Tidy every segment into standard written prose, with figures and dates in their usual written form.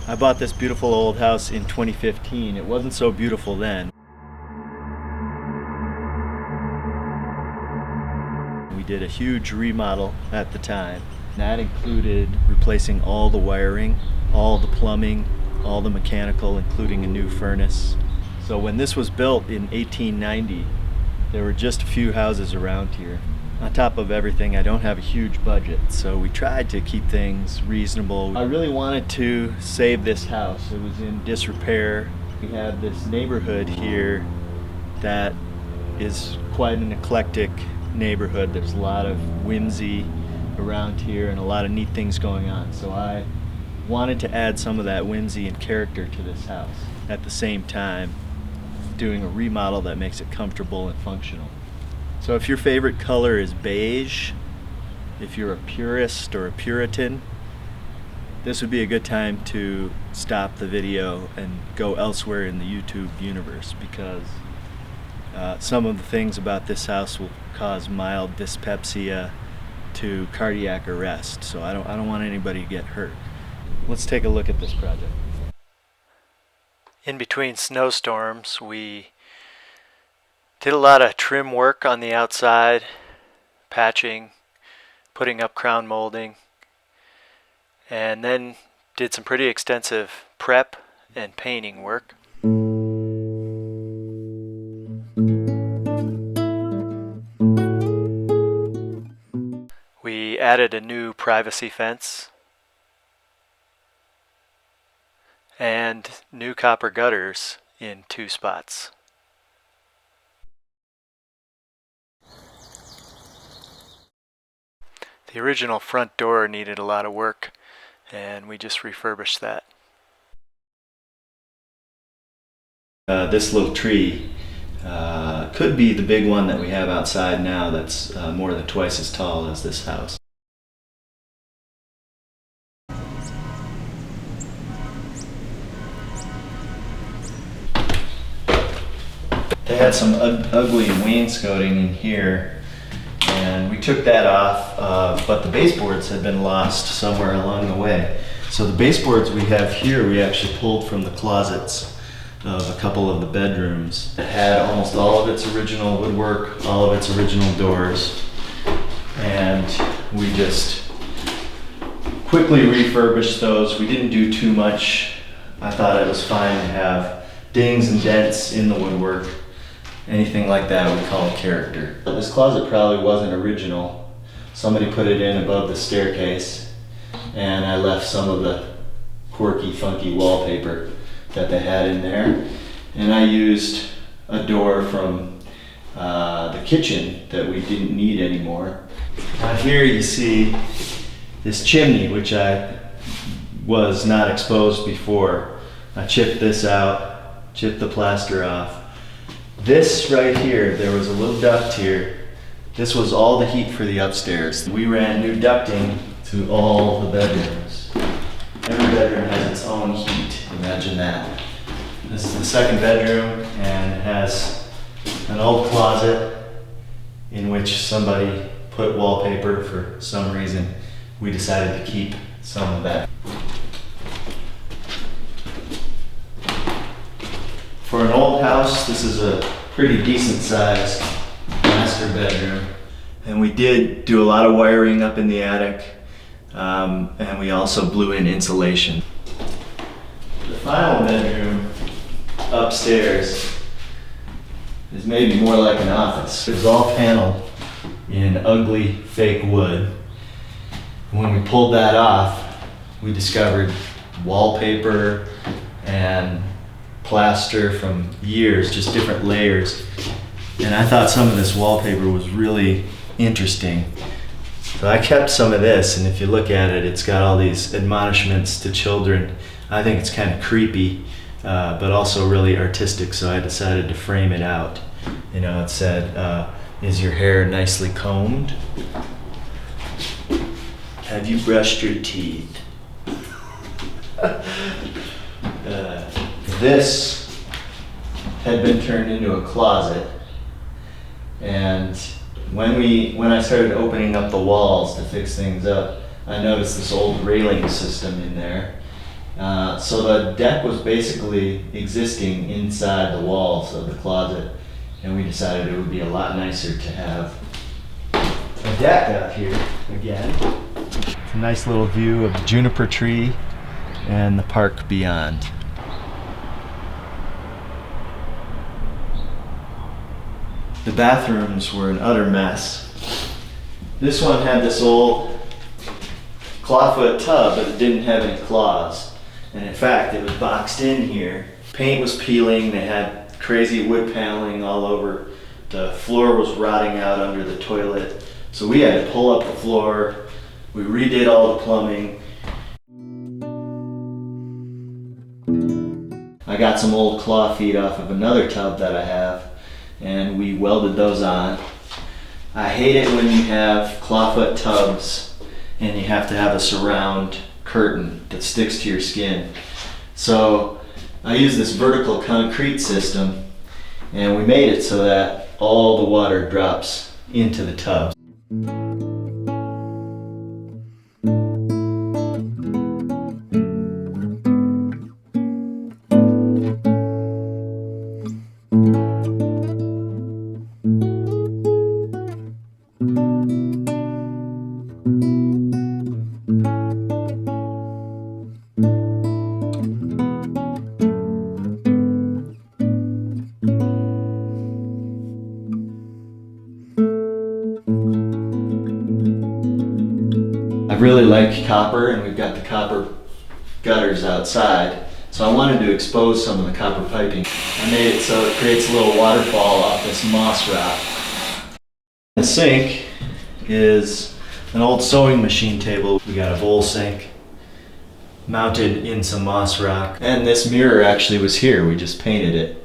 I bought this beautiful old house in 2015. It wasn't so beautiful then. We did a huge remodel at the time. That included replacing all the wiring, all the plumbing, all the mechanical, including a new furnace. So when this was built in 1890, there were just a few houses around here. On top of everything, I don't have a huge budget, so we tried to keep things reasonable. I really wanted to save this house. It was in disrepair. We have this neighborhood here that is quite an eclectic neighborhood. There's a lot of whimsy around here and a lot of neat things going on. So I wanted to add some of that whimsy and character to this house, at the same time doing a remodel that makes it comfortable and functional. So if your favorite color is beige, if you're a purist or a Puritan, this would be a good time to stop the video and go elsewhere in the YouTube universe, because some of the things about this house will cause mild dyspepsia to cardiac arrest. So I don't want anybody to get hurt. Let's take a look at this project. In between snowstorms, we did a lot of trim work on the outside, patching, putting up crown molding, and then did some pretty extensive prep and painting work. We added a new privacy fence and new copper gutters in 2 spots. The original front door needed a lot of work, and we just refurbished that. This little tree could be the big one that we have outside now that's more than twice as tall as this house. They had some ugly wainscoting in here, and we took that off, but the baseboards had been lost somewhere along the way. So the baseboards we have here, we actually pulled from the closets of a couple of the bedrooms. It had almost all of its original woodwork, all of its original doors, and we just quickly refurbished those. We didn't do too much. I thought it was fine to have dings and dents in the woodwork. Anything like that we call a character. This closet probably wasn't original. Somebody put it in above the staircase, and I left some of the quirky, funky wallpaper that they had in there. And I used a door from the kitchen that we didn't need anymore. Now here you see this chimney, which I was not exposed before. I chipped this out, chipped the plaster off. This right here, there was a little duct here. This was all the heat for the upstairs. We ran new ducting to all the bedrooms. Every bedroom has its own heat, imagine that. This is the second bedroom, and it has an old closet in which somebody put wallpaper. For some reason, we decided to keep some of that. For an old house, this is a pretty decent sized master bedroom. And we did do a lot of wiring up in the attic, and we also blew in insulation. The final bedroom upstairs is maybe more like an office. It was all paneled in ugly fake wood. And when we pulled that off, we discovered wallpaper and plaster from years, just different layers. And I thought some of this wallpaper was really interesting. So I kept some of this, and if you look at it, it's got all these admonishments to children. I think it's kind of creepy, but also really artistic, so I decided to frame it out. You know, it said, is your hair nicely combed? Have you brushed your teeth? This had been turned into a closet, and when I started opening up the walls to fix things up, I noticed this old railing system in there, So the deck was basically existing inside the walls of the closet, and we decided it would be a lot nicer to have a deck out here again. It's a nice little view of the juniper tree and the park beyond. The bathrooms were an utter mess. This one had this old clawfoot tub, but it didn't have any claws. And in fact, it was boxed in here. Paint was peeling, they had crazy wood paneling all over. The floor was rotting out under the toilet. So we had to pull up the floor. We redid all the plumbing. I got some old claw feet off of another tub that I have, and we welded those on. I hate it when you have clawfoot tubs and you have to have a surround curtain that sticks to your skin. So I use this vertical concrete system, and we made it so that all the water drops into the tub. I really like copper, and we've got the copper gutters outside, so I wanted to expose some of the copper piping. I made it so it creates a little waterfall off this moss rock. The sink is an old sewing machine table. We got a bowl sink mounted in some moss rock, and this mirror actually was here, we just painted it.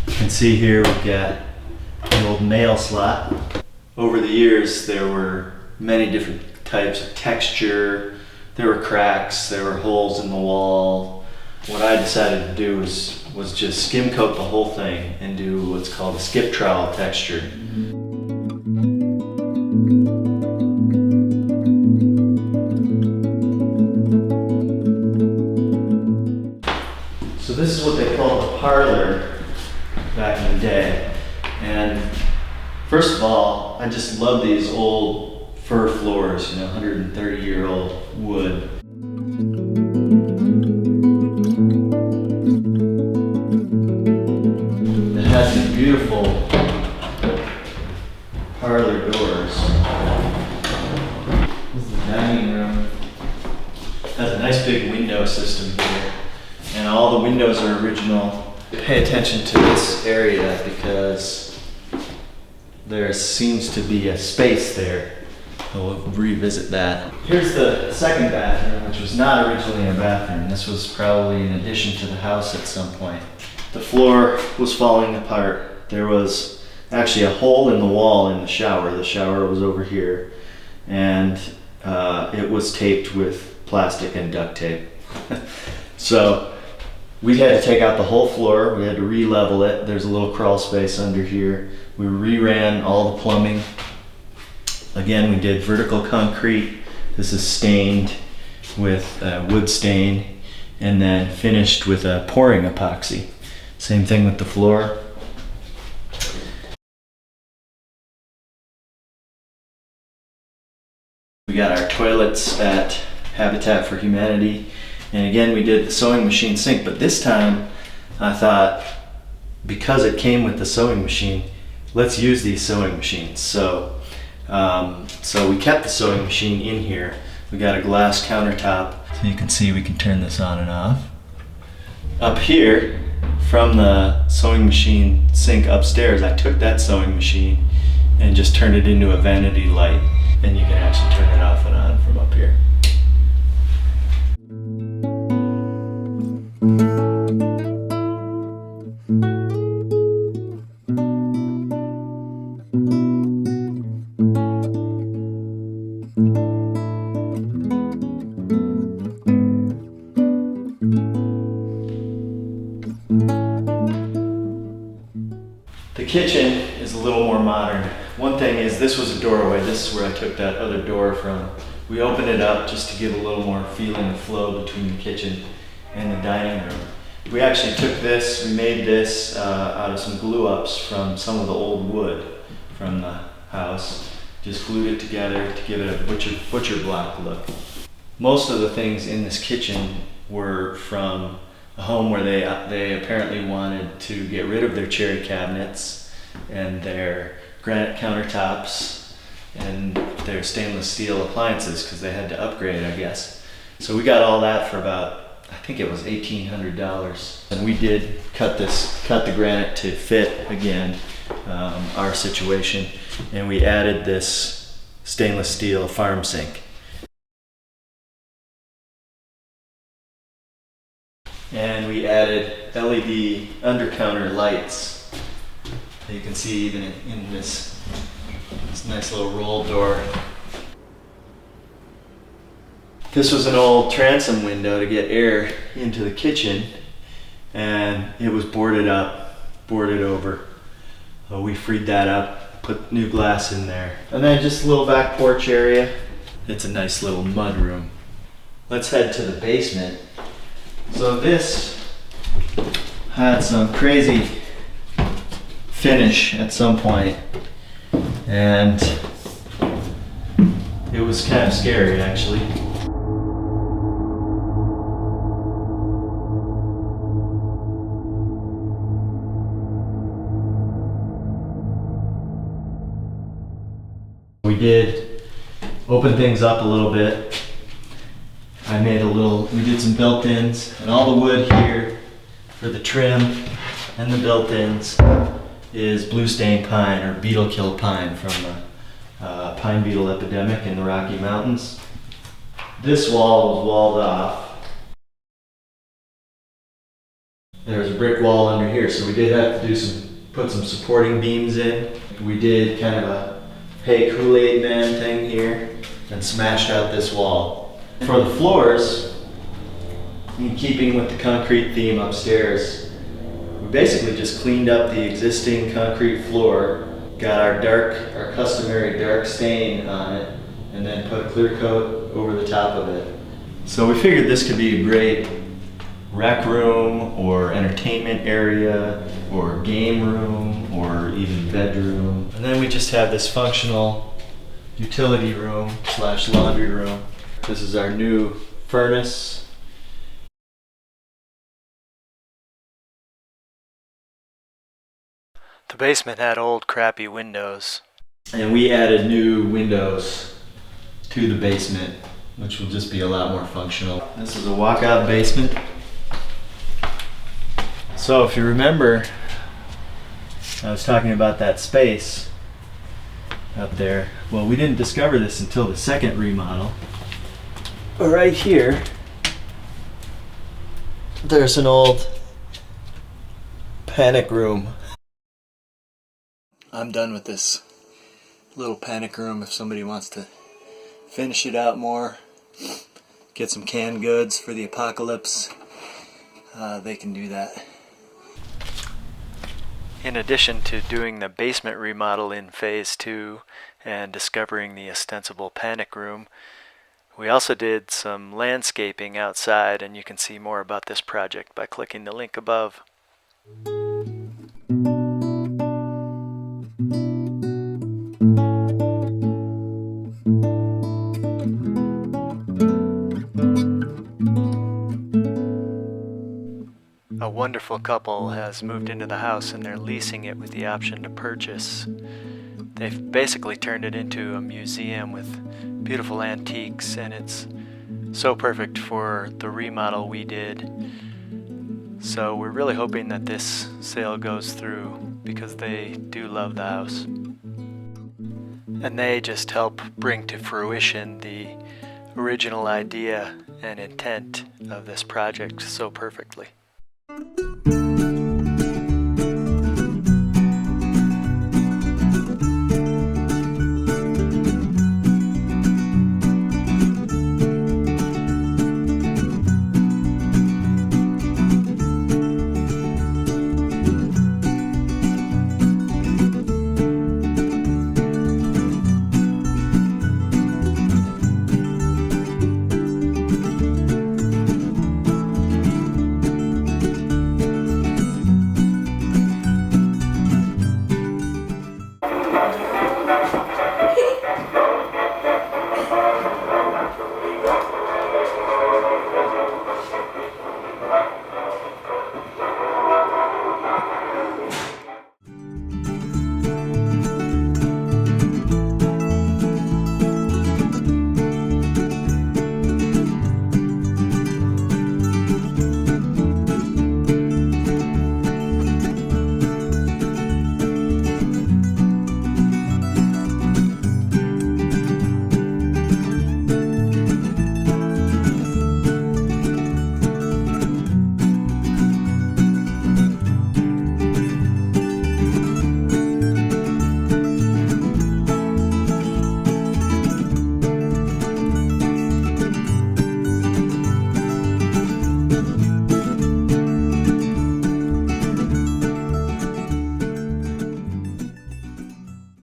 You can see here we've got the old nail slot. Over the years there were many different types of texture. There were cracks, there were holes in the wall. What I decided to do was just skim coat the whole thing and do what's called a skip trowel texture. So this is what they called the parlor back in the day. And first of all, I just love these old fir floors, 130-year-old wood. It has these beautiful parlor doors. This is the dining room. It has a nice big window system here, and all the windows are original. Pay attention to this area because there seems to be a space there. We'll revisit that. Here's the second bathroom, which was not originally a bathroom. This was probably an addition to the house at some point. The floor was falling apart. There was actually a hole in the wall in the shower. The shower was over here, and it was taped with plastic and duct tape. So we had to take out the whole floor. We had to re-level it. There's a little crawl space under here. We reran all the plumbing. Again, we did vertical concrete. This is stained with wood stain, and then finished with a pouring epoxy. Same thing with the floor. We got our toilets at Habitat for Humanity. And again, we did the sewing machine sink, but this time I thought, because it came with the sewing machine, let's use these sewing machines. So we kept the sewing machine in here. We got a glass countertop, so you can see we can turn this on and off. Up here, from the sewing machine sink upstairs, I took that sewing machine and just turned it into a vanity light, and you can actually turn it off and on from up here. The kitchen is a little more modern. One thing is, this was a doorway. This is where I took that other door from. We opened it up just to give a little more feeling of flow between the kitchen and the dining room. We actually took this, we made this out of some glue ups from some of the old wood from the house. Just glued it together to give it a butcher block look. Most of the things in this kitchen were from a home where they apparently wanted to get rid of their cherry cabinets and their granite countertops and their stainless steel appliances because they had to upgrade, I guess. So we got all that for about, I think it was $1,800. And we did cut the granite to fit, again, our situation. And we added this stainless steel farm sink. And we added LED under-counter lights that you can see even in this nice little roll door. This was an old transom window to get air into the kitchen, and it was boarded over. We freed that up, put new glass in there. And then just a little back porch area. It's a nice little mud room. Let's head to the basement. So this had some crazy finish at some point, and it was kind of scary actually. We did open things up a little bit. We did some built-ins, and all the wood here for the trim and the built-ins is blue stain pine or beetle kill pine from the pine beetle epidemic in the Rocky Mountains. This wall was walled off. There's a brick wall under here, so we did have to put some supporting beams in. We did kind of a hey Kool-Aid man thing here and smashed out this wall. For the floors, in keeping with the concrete theme upstairs, we basically just cleaned up the existing concrete floor, got our customary dark stain on it, and then put a clear coat over the top of it. So we figured this could be a great rec room or entertainment area or game room or even bedroom. And then we just have this functional utility room / laundry room. This is our new furnace. The basement had old crappy windows, and we added new windows to the basement, which will just be a lot more functional. This is a walkout basement. So if you remember, I was talking about that space up there. Well, we didn't discover this until the second remodel. But right here, there's an old panic room. I'm done with this little panic room. If somebody wants to finish it out more, get some canned goods for the apocalypse, they can do that. In addition to doing the basement remodel in phase 2 and discovering the ostensible panic room, we also did some landscaping outside, and you can see more about this project by clicking the link above. A wonderful couple has moved into the house and they're leasing it with the option to purchase. They've basically turned it into a museum with beautiful antiques, and it's so perfect for the remodel we did. So we're really hoping that this sale goes through because they do love the house. And they just help bring to fruition the original idea and intent of this project so perfectly.